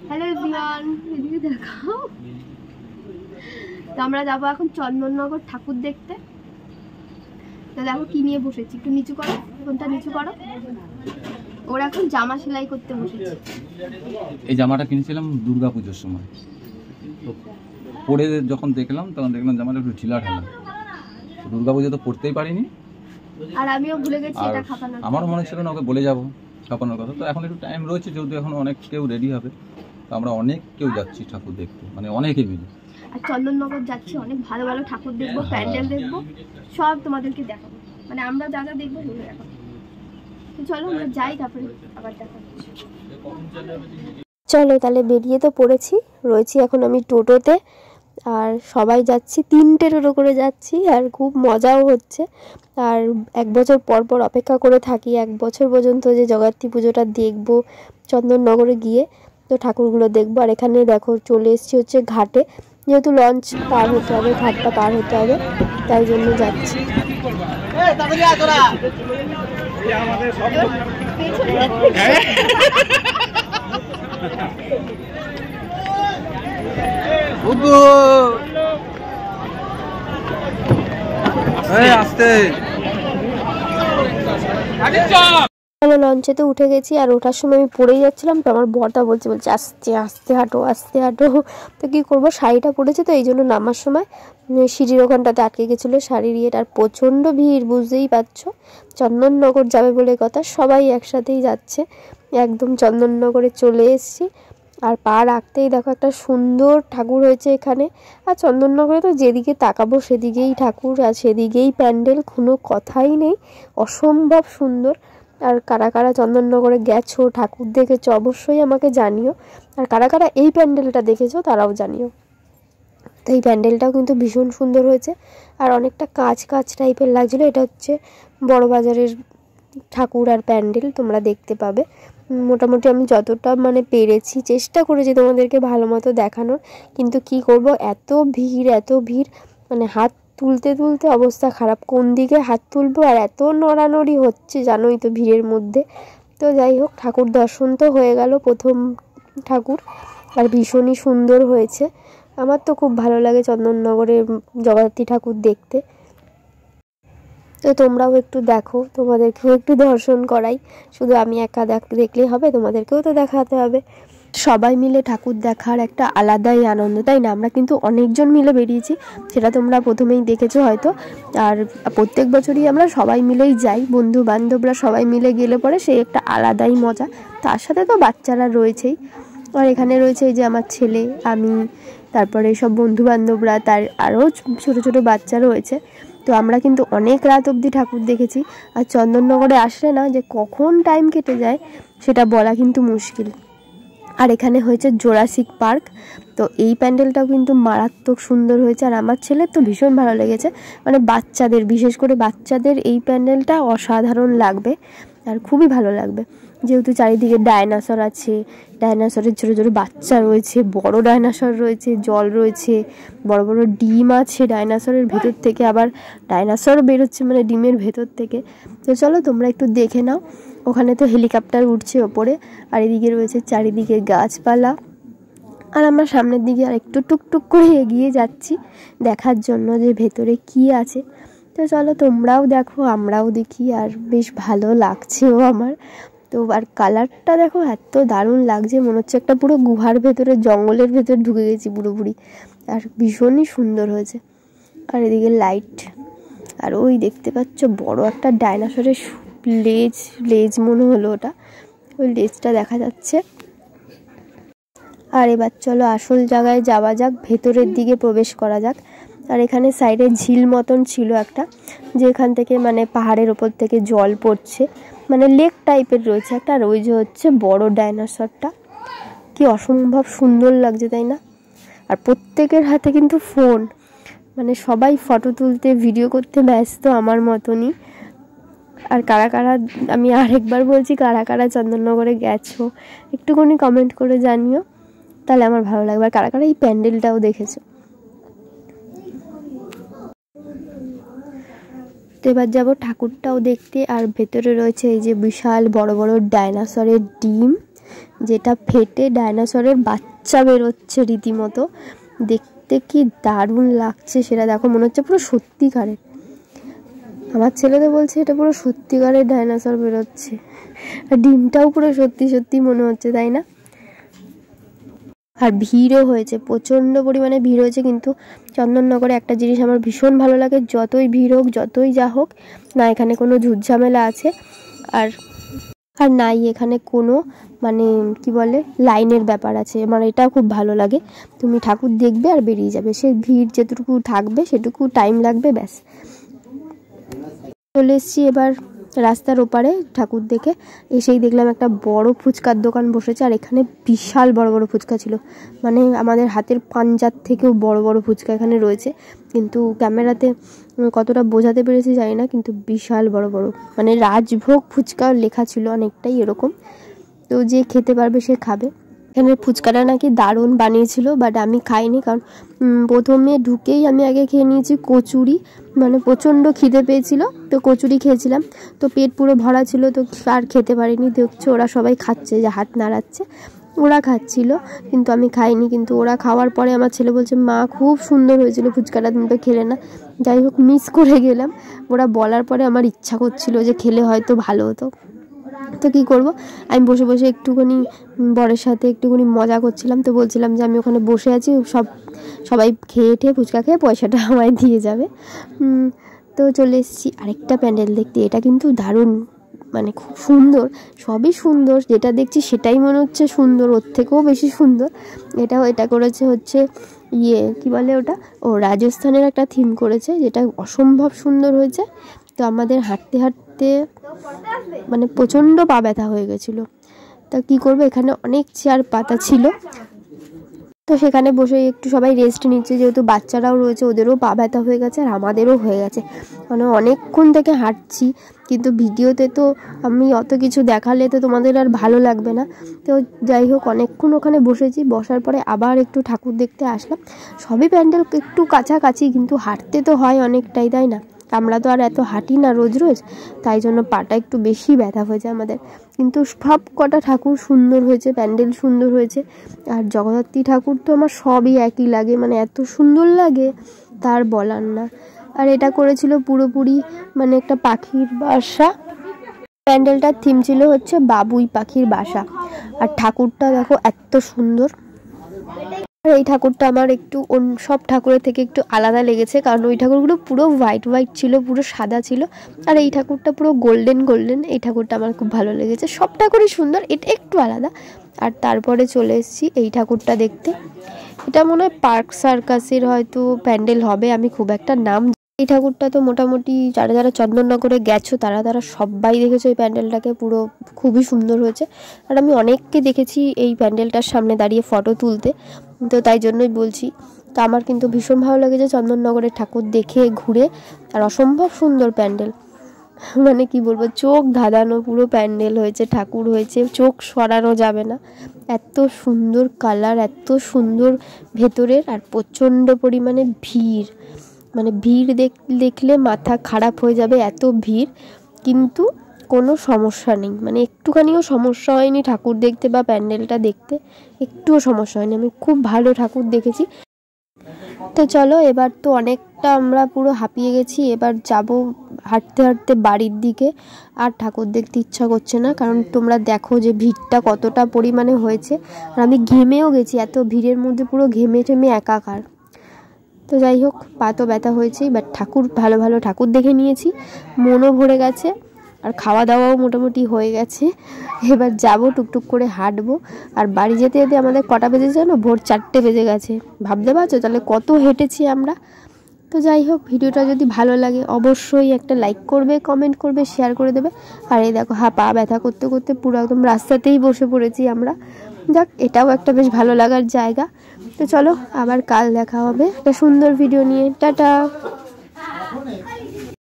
Hello everyone, এদিকে দেখাও। তো আমরা যাবো এখন চন্দননগর ঠাকুর দেখতে। তো দেখো কি নিয়ে বসেছি, একটু নিচু করো, ফোনটা নিচু করো। ওরা এখন জামা সেলাই করতে বসেছে। এই জামাটা কিনেছিলাম দুর্গাপুজোর সময়, তো পরে যখন দেখলাম তখন দেখলাম জামাটা একটু ঢিলা ঢালা। দুর্গাপুজো তো পড়তেই পারিনি, আর আমিও ভুলে গেছি এটা খাপানোর। আমারও মনে ছিল না ওকে বলে যাবো খাপানোর কথা। তো এখন একটু টাইম রয়েছে, যেহেতু এখন অনেক কেউ রেডি হবে, তো আমরা অনেক কেউ যাচ্ছি ঠাকুর দেখতে, মানে অনেকে মিলে। আর চন্দননগর যাচ্ছি, অনেক ভালো ভালো ঠাকুর দেখবো, প্যান্ডেল দেখবো, সব তোমাদেরকে দেখাবো। মানে আমরা যা যা দেখবো সেগুলো দেখাবো। তো চলো আমরা যাই, তারপরে আবার দেখা হচ্ছে। চলো তাহলে বেরিয়ে তো পড়েছি, রয়েছি এখন আমি টোটোতে। আর সবাই যাচ্ছি, 3টে টোটো করে যাচ্ছি, আর খুব মজাও হচ্ছে। আর 1 বছর পর পর অপেক্ষা করে থাকি, 1 বছর পর্যন্ত যে জগদ্ধাত্রী পুজোটা দেখবো চন্দননগরে গিয়ে, তো ঠাকুরগুলো দেখবো। আর এখানে দেখো চলে এসেছি হচ্ছে ঘাটে, যেহেতু লঞ্চ পার হতে হবে, ঘাটটা পার হতে হবে, তাই জন্য যাচ্ছি। লঞ্চে তো উঠে গেছি, আর ওঠার সময় আমি পড়েই যাচ্ছিলাম, তো আমার বরটা বলছে আস্তে আস্তে হাঁটো, আস্তে হাঁটো। তো কী করবো, শাড়িটা পড়েছে, তো এই জন্য নামার সময় সিঁড়ির ওখানটাতে আটকে গেছিলো শাড়ির ইয়েটা। আর প্রচণ্ড ভিড়, বুঝতেই পারছো, চন্দননগর যাবে বলে কথা, সবাই একসাথেই যাচ্ছে। একদম চন্দননগরে চলে এসেছি, আর পা রাখতেই দেখো একটা সুন্দর ঠাকুর হয়েছে এখানে। আর চন্দননগরে তো যেদিকে তাকাবো সেদিকেই ঠাকুর, আর সেদিকেই প্যান্ডেল, কোনো কথাই নেই, অসম্ভব সুন্দর। আর কারা কারা চন্দননগরে গেছো, ঠাকুর দেখেছো, অবশ্যই আমাকে জানিও। আর কারা কারা এই প্যান্ডেলটা দেখেছো তারাও জানিও। তো এই প্যান্ডেলটাও কিন্তু ভীষণ সুন্দর হয়েছে, আর অনেকটা কাঁচ কাঁচ টাইপের লাগছিলো। এটা হচ্ছে বড়বাজারের ঠাকুর আর প্যান্ডেল, তোমরা দেখতে পাবে। মোটামুটি আমি যতটা মানে পেরেছি চেষ্টা করেছি তোমাদেরকে ভালো মতো দেখানোর, কিন্তু কি করব, এত ভিড় এত ভিড়, মানে হাত তুলতে তুলতে অবস্থা খারাপ, কোন দিকে হাত তুলবো, আর এত নড়ানড়ি হচ্ছে জানোই তো ভিড়ের মধ্যে। তো যাই হোক, ঠাকুর দর্শন তো হয়ে গেল, প্রথম ঠাকুর, আর ভীষণই সুন্দর হয়েছে। আমার তো খুব ভালো লাগে চন্দননগরে জগদ্ধাত্রী ঠাকুর দেখতে। তো তোমরাও একটু দেখো, তোমাদেরকেও একটু দর্শন করাই, শুধু আমি একা দেখলেই হবে, তোমাদেরকেও তো দেখাতে হবে। সবাই মিলে ঠাকুর দেখার একটা আলাদাই আনন্দ, তাই না? আমরা কিন্তু অনেকজন মিলে বেরিয়েছি, সেটা তোমরা প্রথমেই দেখেছো হয়তো। আর প্রত্যেক বছরই আমরা সবাই মিলেই যাই, বন্ধু বান্ধবরা সবাই মিলে গেলে পরে সেই একটা আলাদাই মজা। তার সাথে তো বাচ্চারা রয়েছেই, আর এখানে রয়েছে এই যে আমার ছেলে, আমি, তারপরে সব বন্ধু বান্ধবরা, তার আরও ছোটো ছোটো বাচ্চা রয়েছে। তো আমরা কিন্তু অনেক রাত অবধি ঠাকুর দেখেছি। আর চন্দননগরে আসলে না যে কখন টাইম কেটে যায় সেটা বলা কিন্তু মুশকিল। আর এখানে হয়েছে জোরাসিক পার্ক, তো এই প্যান্ডেলটাও কিন্তু মারাত্মক সুন্দর হয়েছে, আর আমার ছেলের তো ভীষণ ভালো লেগেছে। মানে বাচ্চাদের, বিশেষ করে বাচ্চাদের এই প্যান্ডেলটা অসাধারণ লাগবে, আর খুবই ভালো লাগবে, যেহেতু চারিদিকে ডায়নাসর আছে, ডায়নাসরের ছোটো ছোটো বাচ্চা রয়েছে, বড় ডায়নাসর রয়েছে, জল রয়েছে, বড় বড় ডিম আছে ডায়নাসরের ভেতর থেকে, আবার ডায়নাসর বেরোচ্ছে মানে ডিমের ভেতর থেকে। তো চলো তোমরা একটু দেখে নাও। ওখানে তো হেলিকপ্টার উঠছে ওপরে, আর এদিকে রয়েছে চারিদিকে গাছপালা। আর আমরা সামনের দিকে আর একটু টুকটুক করে এগিয়ে যাচ্ছি দেখার জন্য যে ভেতরে কি আছে। তো চলো তোমরাও দেখো, আমরাও দেখি, আর বেশ ভালো লাগছেও আমার তো। আর কালারটা দেখো এত দারুণ লাগছে, মনে হচ্ছে একটা পুরো গুহার ভেতরে, জঙ্গলের ভেতরে ঢুকে গেছি পুরোপুরি, আর ভীষণই সুন্দর হয়েছে। আর এদিকে লাইট, আর ওই দেখতে পাচ্ছ বড় একটা ডায়নাসরের লেজ মনে হলো ওটা, ওই লেজটা দেখা যাচ্ছে। আর এবার চলো আসল জায়গায় যাওয়া যাক, ভেতরের দিকে প্রবেশ করা যাক। আর এখানে সাইডে ঝিল মতন ছিল একটা, যেখান থেকে মানে পাহাড়ের ওপর থেকে জল পড়ছে, মানে লেক টাইপের রয়েছে একটা। আর ওই যে হচ্ছে বড় ডায়নাসরটা, কি অসম্ভব সুন্দর লাগছে তাই না? আর প্রত্যেকের হাতে কিন্তু ফোন, মানে সবাই ফটো তুলতে ভিডিও করতে ব্যস্ত আমার মতনই। আর কারা কারা, আমি আরেকবার বলছি, কারা কারা চন্দননগরে গেছো একটুখানি কমেন্ট করে জানিও, তাহলে আমার ভালো লাগবে। আর কারা কারা এই প্যান্ডেলটাও দেখেছো। তো এবার যাবো ঠাকুরটাও দেখতে। আর ভেতরে রয়েছে এই যে বিশাল বড় বড় ডায়নাসরের ডিম, যেটা ফেটে ডাইনোসরের বাচ্চা বেরোচ্ছে রীতিমতো। দেখতে কি দারুণ লাগছে সেটা দেখো, মনে হচ্ছে পুরো সত্যিকারের। আমার ছেলে তো বলছে এটা পুরো সত্যিকারের ডাইনোসর বেরোচ্ছে, আর ডিমটাও পুরো সত্যি সত্যি মনে হচ্ছে, তাই না? আর ভিড়ও হয়েছে, প্রচণ্ড পরিমাণে ভিড় হয়েছে। কিন্তু চন্দননগরে একটা জিনিস আমার ভীষণ ভালো লাগে, যতই ভিড় হোক যতই যা হোক না, এখানে কোনো ঝুটঝামেলা আছে আর আর নাই এখানে কোনো মানে কি বলে লাইনের ব্যাপার আছে। আমার এটা খুব ভালো লাগে। তুমি ঠাকুর দেখবে আর বেরিয়ে যাবে, সে ভিড় যেটুকু থাকবে সেটুকু টাইম লাগবে, ব্যাস। চলে এসেছি এবার রাস্তার ওপারে ঠাকুর দেখে। এসেই দেখলাম একটা বড় ফুচকার দোকান বসেছে, আর এখানে বিশাল বড় বড় ফুচকা ছিল, মানে আমাদের হাতের পাঞ্জার থেকেও বড় বড় ফুচকা এখানে রয়েছে। কিন্তু ক্যামেরাতে কতটা বোঝাতে পেরেছি জানি না, কিন্তু বিশাল বড় বড়, মানে রাজভোগ ফুচকা লেখা ছিল অনেকটাই এরকম। তো যে খেতে পারবে সে খাবে। এখানের ফুচকাটা নাকি দারুণ বানিয়েছিল, বাট আমি খাইনি, কারণ প্রথমে ঢুকেই আমি আগে খেয়ে নিয়েছি কচুরি, মানে প্রচণ্ড খিদে পেয়েছিল তো কচুরি খেয়েছিলাম, তো পেট পুরো ভরা ছিল, তো আর খেতে পারিনি। দেখছো ওরা সবাই খাচ্ছে, যে হাত নাড়াচ্ছে ওরা খাচ্ছিল, কিন্তু আমি খাইনি। কিন্তু ওরা খাওয়ার পরে আমার ছেলে বলছে মা খুব সুন্দর হয়েছিল ফুচকাটা, তুমি তো খেলে না। যাই হোক মিস করে গেলাম, ওরা বলার পরে আমার ইচ্ছা করছিল যে খেলে হয়তো ভালো হতো। তো কী করব, আমি বসে বসে একটুখানি বরের সাথে একটুখানি মজা করছিলাম। তো বলছিলাম যে আমি ওখানে বসে আছি, সবাই খেয়ে ফুচকা খেয়ে পয়সাটা আমায় দিয়ে যাবে। তো চলে এসেছি আরেকটা প্যান্ডেল দেখতে। এটা কিন্তু দারুণ, মানে খুব সুন্দর, সবই সুন্দর, যেটা দেখছি সেটাই মনে হচ্ছে সুন্দর, ওর থেকেও বেশি সুন্দর। এটা করেছে হচ্ছে কি বলে ওটা, রাজস্থানের একটা থিম করেছে, যেটা অসম্ভব সুন্দর হয়েছে। তো আমাদের হাঁটতে হাঁটতে মানে প্রচণ্ড পা ব্যথা হয়ে গেছিলো। তা কী করবো, এখানে অনেক চেয়ার পাতা ছিল, তো সেখানে বসে একটু সবাই রেস্ট নিচ্ছে, যেহেতু বাচ্চারাও রয়েছে, ওদেরও পা ব্যথা হয়ে গেছে আর আমাদেরও হয়ে গেছে, মানে অনেকক্ষণ থেকে হাঁটছি। কিন্তু ভিডিওতে তো আমি অত কিছু দেখালে তো তোমাদের আর ভালো লাগবে না। তো যাই হোক অনেকক্ষণ ওখানে বসেছি, বসার পরে আবার একটু ঠাকুর দেখতে আসলাম। সবই প্যান্ডেল একটু কাছাকাছি, কিন্তু হাঁটতে তো হয় অনেকটাই, তাই না? আমরা তো আর এত হাঁটি না রোজ রোজ, তাই জন্য পাটা একটু বেশি ব্যথা হয়ে যায় আমাদের। কিন্তু সব কটা ঠাকুর সুন্দর হয়েছে, প্যান্ডেল সুন্দর হয়েছে। আর জগদ্ধাত্রী ঠাকুর তো আমার সবই একই লাগে, মানে এত সুন্দর লাগে তার বলার না। আর এটা করেছিল পুরোপুরি মানে একটা পাখির বাসা, প্যান্ডেলটার থিম ছিল হচ্ছে বাবুই পাখির বাসা। আর ঠাকুরটা দেখো এত সুন্দর। আর এই ঠাকুরটা আমার একটু সব ঠাকুরের থেকে একটু আলাদা লেগেছে, কারণ ওই ঠাকুরগুলো পুরো হোয়াইট ছিল, পুরো সাদা ছিল, আর এই ঠাকুরটা পুরো গোল্ডেন। এই ঠাকুরটা আমার খুব ভালো লেগেছে। সব ঠাকুরই সুন্দর, এটা একটু আলাদা। আর তারপরে চলে এসেছি এই ঠাকুরটা দেখতে। এটা মনে হয় পার্ক সার্কাসের হয়তো প্যান্ডেল হবে, আমি খুব একটা নাম। এই ঠাকুরটা তো মোটামুটি যারা চন্দননগরে গেছো তারা সবাই দেখেছো এই প্যান্ডেলটাকে, পুরো খুবই সুন্দর হয়েছে। আর আমি অনেককে দেখেছি এই প্যান্ডেলটার সামনে দাঁড়িয়ে ফটো তুলতে, তো তাই জন্যই বলছি। তো আমার কিন্তু ভীষণ ভালো লেগেছে চন্দননগরের ঠাকুর দেখে ঘুরে, আর অসম্ভব সুন্দর প্যান্ডেল, মানে কি বলবো, চোখ ধাঁধানো পুরো প্যান্ডেল হয়েছে, ঠাকুর হয়েছে, চোখ সরানো যাবে না, এত সুন্দর কালার, এত সুন্দর ভেতরের। আর প্রচণ্ড পরিমাণে ভিড়, মানে ভিড় দেখলে মাথা খারাপ হয়ে যাবে, এত ভিড়। কিন্তু কোনো সমস্যা নেই, মানে একটুখানিও সমস্যা হয়নি ঠাকুর দেখতে বা প্যান্ডেলটা দেখতে, একটুও সমস্যা হয়নি। আমি খুব ভালো ঠাকুর দেখেছি। তো চলো, এবার তো অনেকটা আমরা পুরো হাঁপিয়ে গেছি, এবার যাব হাঁটতে হাঁটতে বাড়ির দিকে। আর ঠাকুর দেখতে ইচ্ছা করছে না, কারণ তোমরা দেখো যে ভিড়টা কতটা পরিমাণে হয়েছে, আর আমি ঘেমেও গেছি, এত ভিড়ের মধ্যে পুরো ঘেমে একাকার। তো যাই হোক, পা তো ব্যথা হয়েছেই, বাট ভালো ঠাকুর দেখে নিয়েছি, মনও ভরে গেছে, আর খাওয়া দাওয়াও মোটামুটি হয়ে গেছে। এবার যাব টুকটুক করে হাঁটবো। আর বাড়ি যেতে যেতে আমাদের কটা বেজে জানো, ভোর 4টে বেজে গেছে। ভাবতে পারছো তাহলে কত হেঁটেছি আমরা। তো যাই হোক, ভিডিওটা যদি ভালো লাগে অবশ্যই একটা লাইক করবে, কমেন্ট করবে, শেয়ার করে দেবে। আর এই দেখো পা ব্যথা করতে করতে পুরো একদম রাস্তাতেই বসে পড়েছি আমরা। যাক, এটাও একটা বেশ ভালো লাগার জায়গা। তো চলো, আবার কাল দেখা হবে একটা সুন্দর ভিডিও নিয়ে। টাটা।